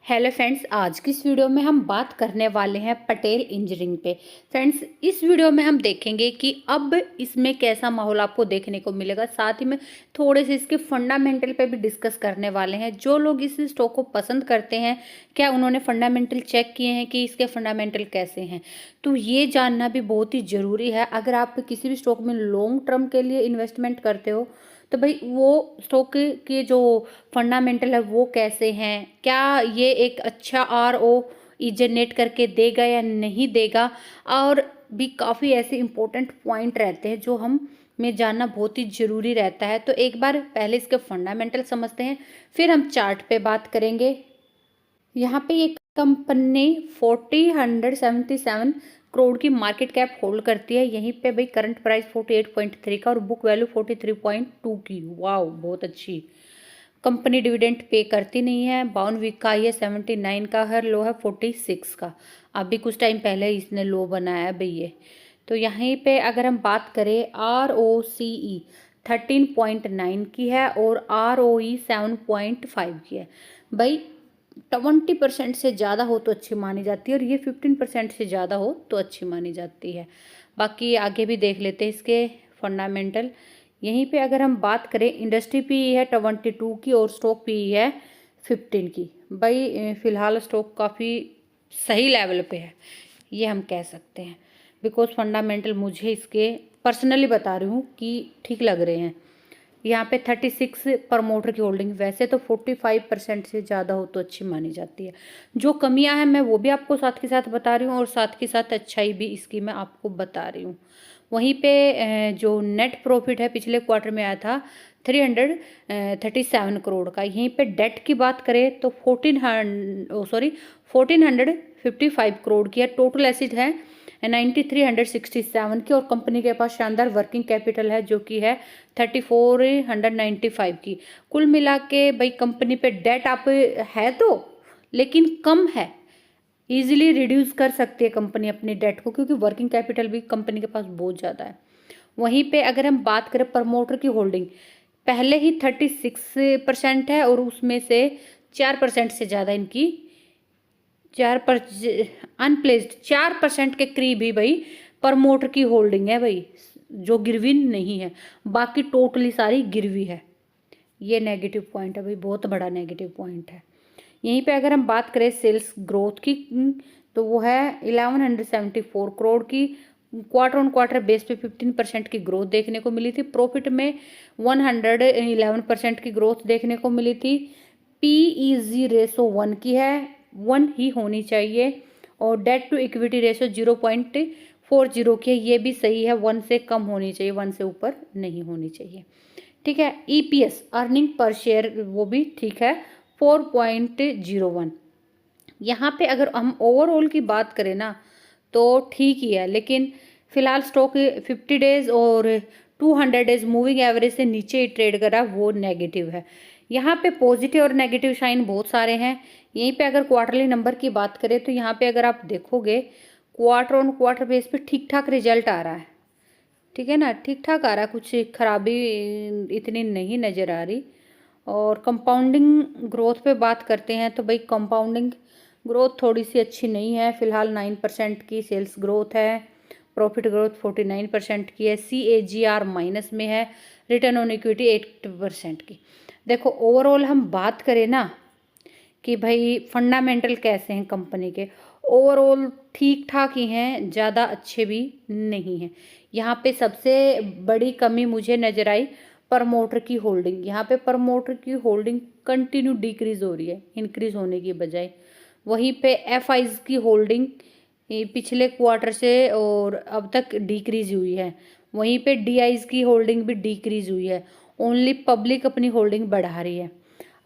Hello friends, आज की इस वीडियो में हम बात करने वाले हैं पटेल इंजीनियरिंग पे। फ्रेंड्स, इस वीडियो में हम देखेंगे कि अब इसमें कैसा माहौल आपको देखने को मिलेगा। साथ ही में थोड़े से इसके फंडामेंटल पे भी डिस्कस करने वाले हैं। जो लोग इस स्टॉक को पसंद करते हैं, क्या उन्होंने फंडामेंटल चेक किए हैं कि इसके फंडामेंटल कैसे हैं, तो ये जानना भी बहुत ही ज़रूरी है। अगर आप किसी भी स्टॉक में लॉन्ग टर्म के लिए इन्वेस्टमेंट करते हो तो भाई वो स्टॉक के जो फंडामेंटल है वो कैसे हैं, क्या ये एक अच्छा RO जनरेट करके देगा या नहीं देगा, और भी काफ़ी ऐसे इम्पोर्टेंट पॉइंट रहते हैं जो हम में जानना बहुत ही ज़रूरी रहता है। तो एक बार पहले इसके फंडामेंटल समझते हैं, फिर हम चार्ट पे बात करेंगे। यहाँ पे ये कंपनी 177 करोड़ की मार्केट कैप होल्ड करती है। यहीं पे भाई करंट प्राइस 48.3 का और बुक वैल्यू 43.2 की। वाह, बहुत अच्छी कंपनी। डिविडेंड पे करती नहीं है। 52 वीक का ये 79 का है, लो है 46 का। अभी कुछ टाइम पहले इसने लो बनाया है भाई ये। तो यहीं पे अगर हम बात करें ROCE 13.9 की है और ROE 7.5 की है। भाई 20% से ज़्यादा हो तो अच्छी मानी जाती है और ये 15% से ज़्यादा हो तो अच्छी मानी जाती है। बाकी आगे भी देख लेते हैं इसके फंडामेंटल। यहीं पे अगर हम बात करें, इंडस्ट्री पी है 22 की और स्टॉक पी है 15 की। भाई फिलहाल स्टॉक काफ़ी सही लेवल पे है, ये हम कह सकते हैं। बिकॉज फंडामेंटल मुझे इसके पर्सनली बता रही हूँ कि ठीक लग रहे हैं। यहाँ पे 36 प्रमोटर की होल्डिंग, वैसे तो 45% से ज़्यादा हो तो अच्छी मानी जाती है। जो कमियां हैं मैं वो भी आपको साथ के साथ बता रही हूँ और साथ के साथ अच्छाई भी इसकी मैं आपको बता रही हूँ। वहीं पे जो नेट प्रॉफिट है पिछले क्वार्टर में आया था 337 करोड़ का। यहीं पे डेट की बात करें तो 1455 करोड़ की है। टोटल एसिड है 9367 की और कंपनी के पास शानदार वर्किंग कैपिटल है जो कि है 3495 की। कुल मिला के भाई कंपनी पे डेट आप है तो, लेकिन कम है। इजीली रिड्यूस कर सकती है कंपनी अपनी डेट को, क्योंकि वर्किंग कैपिटल भी कंपनी के पास बहुत ज़्यादा है। वहीं पे अगर हम बात करें प्रमोटर की होल्डिंग, पहले ही 36% है और उसमें से 4% से ज़्यादा इनकी 4% के करीब ही भाई प्रमोटर की होल्डिंग है भाई, जो गिरवी नहीं है। बाकी टोटली सारी गिरवी है। ये नेगेटिव पॉइंट है भाई, बहुत बड़ा नेगेटिव पॉइंट है। यहीं पे अगर हम बात करें सेल्स ग्रोथ की, तो वो है 1174 करोड़ की। क्वार्टर ऑन क्वार्टर बेस पे 15% की ग्रोथ देखने को मिली थी। प्रॉफिट में 111% की ग्रोथ देखने को मिली थी। PEG रेशो 1 की है, 1 ही होनी चाहिए। और डेट टू इक्विटी रेशो 0.40 की है, ये भी सही है। 1 से कम होनी चाहिए, 1 से ऊपर नहीं होनी चाहिए। ठीक है। EPS अर्निंग पर शेयर वो भी ठीक है, 4.01। यहाँ पे अगर हम ओवरऑल की बात करें ना तो ठीक ही है, लेकिन फिलहाल स्टॉक 50 डेज और 200 डेज मूविंग एवरेज से नीचे ही ट्रेड कर रहा है, वो नेगेटिव है। यहाँ पे पॉजिटिव और नेगेटिव साइन बहुत सारे हैं। यहीं पे अगर क्वार्टरली नंबर की बात करें तो यहाँ पे अगर आप देखोगे क्वार्टर ऑन क्वार्टर बेस पे ठीक ठाक रिजल्ट आ रहा है। ठीक है ना, ठीक ठाक आ रहा है, कुछ खराबी इतनी नहीं नज़र आ रही। और कंपाउंडिंग ग्रोथ पे बात करते हैं तो भाई कंपाउंडिंग ग्रोथ थोड़ी सी अच्छी नहीं है। फिलहाल 9% की सेल्स ग्रोथ है। प्रॉफिट ग्रोथ 49% की है। CAGR माइनस में है। रिटर्न ऑन इक्विटी 8% की। देखो ओवरऑल हम बात करें ना कि भाई फंडामेंटल कैसे हैं कंपनी के, ओवरऑल ठीक ठाक ही हैं, ज़्यादा अच्छे भी नहीं हैं। यहाँ पे सबसे बड़ी कमी मुझे नज़र आई प्रमोटर की होल्डिंग। यहाँ पे प्रमोटर की होल्डिंग कंटिन्यू डिक्रीज हो रही है, इंक्रीज होने की बजाय। वहीं पे FIs की होल्डिंग पिछले क्वार्टर से और अब तक डिक्रीज हुई है। वहीं पे DIs की होल्डिंग भी डिक्रीज हुई है। ओनली पब्लिक अपनी होल्डिंग बढ़ा रही है।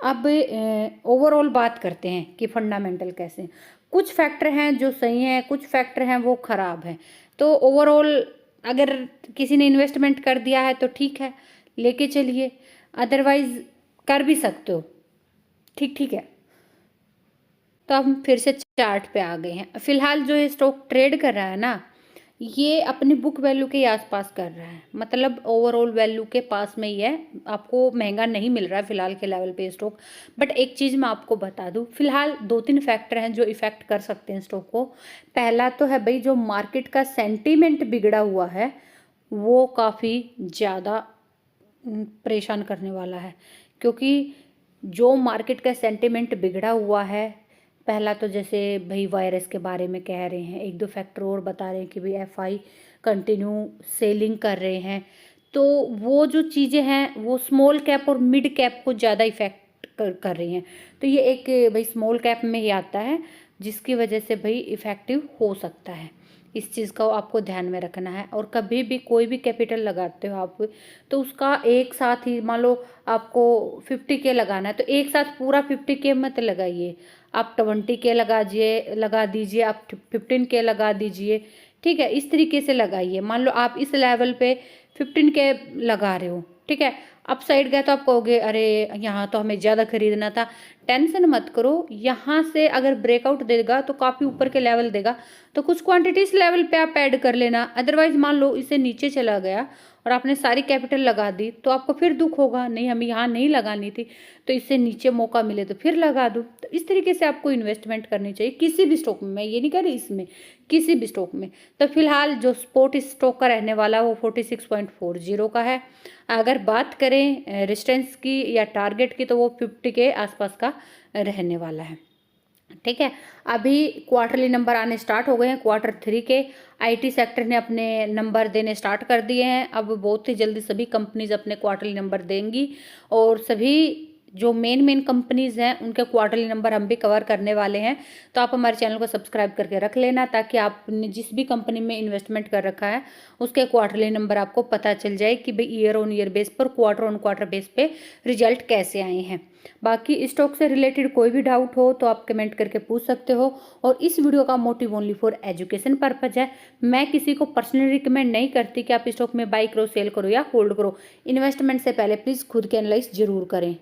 अब ओवरऑल बात करते हैं कि फंडामेंटल कैसे हैं। कुछ फैक्टर हैं जो सही हैं, कुछ फैक्टर हैं वो ख़राब हैं। तो ओवरऑल अगर किसी ने इन्वेस्टमेंट कर दिया है तो ठीक है, लेके चलिए, अदरवाइज कर भी सकते हो। ठीक ठीक है। तो अब हम फिर से चार्ट पे आ गए हैं। फिलहाल जो ये स्टॉक ट्रेड कर रहा है ना, ये अपनी बुक वैल्यू के आसपास कर रहा है, मतलब ओवरऑल वैल्यू के पास में ही है। आपको महंगा नहीं मिल रहा है फिलहाल के लेवल पे स्टॉक। बट एक चीज़ मैं आपको बता दूं, फिलहाल 2-3 फैक्टर हैं जो इफ़ेक्ट कर सकते हैं स्टॉक को। पहला तो है भाई, जो मार्केट का सेंटीमेंट बिगड़ा हुआ है वो काफ़ी ज़्यादा परेशान करने वाला है, क्योंकि जो मार्केट का सेंटीमेंट बिगड़ा हुआ है, पहला तो जैसे भाई वायरस के बारे में कह रहे हैं, 1-2 फैक्टर और बता रहे हैं कि भाई एफआई कंटिन्यू सेलिंग कर रहे हैं, तो वो जो चीज़ें हैं वो स्मॉल कैप और मिड कैप को ज़्यादा इफेक्ट कर रही हैं। तो ये एक भाई स्मॉल कैप में ही आता है, जिसकी वजह से भाई इफ़ेक्टिव हो सकता है। इस चीज़ का आपको ध्यान में रखना है। और कभी भी कोई भी कैपिटल लगाते हो आप, तो उसका एक साथ ही, मान लो आपको 50K लगाना है तो एक साथ पूरा 50K मत लगाइए, आप 20K लगा दीजिए, आप 15K लगा दीजिए, ठीक है, इस तरीके से लगाइए। मान लो आप इस लेवल पे 15K लगा रहे हो, ठीक है, अप साइड गया तो आप कहोगे अरे यहाँ तो हमें ज़्यादा खरीदना था। टेंशन मत करो, यहाँ से अगर ब्रेकआउट देगा तो काफ़ी ऊपर के लेवल देगा, तो कुछ क्वांटिटी इस लेवल पे आप ऐड कर लेना। अदरवाइज मान लो इसे नीचे चला गया और आपने सारी कैपिटल लगा दी तो आपको फिर दुख होगा, नहीं हमें यहाँ नहीं लगानी थी, तो इससे नीचे मौका मिले तो फिर लगा दो। तो इस तरीके से आपको इन्वेस्टमेंट करनी चाहिए किसी भी स्टॉक में, मैं ये नहीं कह रही इसमें, किसी भी स्टॉक में। तो फिलहाल जो स्पॉट स्टॉक का रहने वाला वो 46.40 का है। अगर बात करें रेजिस्टेंस की या टारगेट की, तो वो 50 के आसपास का रहने वाला है, ठीक है। अभी क्वार्टरली नंबर आने स्टार्ट हो गए हैं, Q3 के आईटी सेक्टर ने अपने नंबर देने स्टार्ट कर दिए हैं। अब बहुत ही जल्दी सभी कंपनीज अपने क्वार्टरली नंबर देंगी, और सभी जो मेन कंपनीज हैं उनके क्वार्टरली नंबर हम भी कवर करने वाले हैं। तो आप हमारे चैनल को सब्सक्राइब करके रख लेना, ताकि आपने जिस भी कंपनी में इन्वेस्टमेंट कर रखा है उसके क्वार्टरली नंबर आपको पता चल जाए कि भाई ईयर ऑन ईयर बेस पर, क्वार्टर ऑन क्वार्टर बेस पे रिजल्ट कैसे आए हैं। बाकी स्टॉक से रिलेटेड कोई भी डाउट हो तो आप कमेंट करके पूछ सकते हो। और इस वीडियो का motive only for education purpose है। मैं किसी को पर्सनली रिकमेंड नहीं करती कि आप स्टॉक में बाई करो, सेल करो या होल्ड करो। इन्वेस्टमेंट से पहले प्लीज़ खुद के एनालाइज जरूर करें।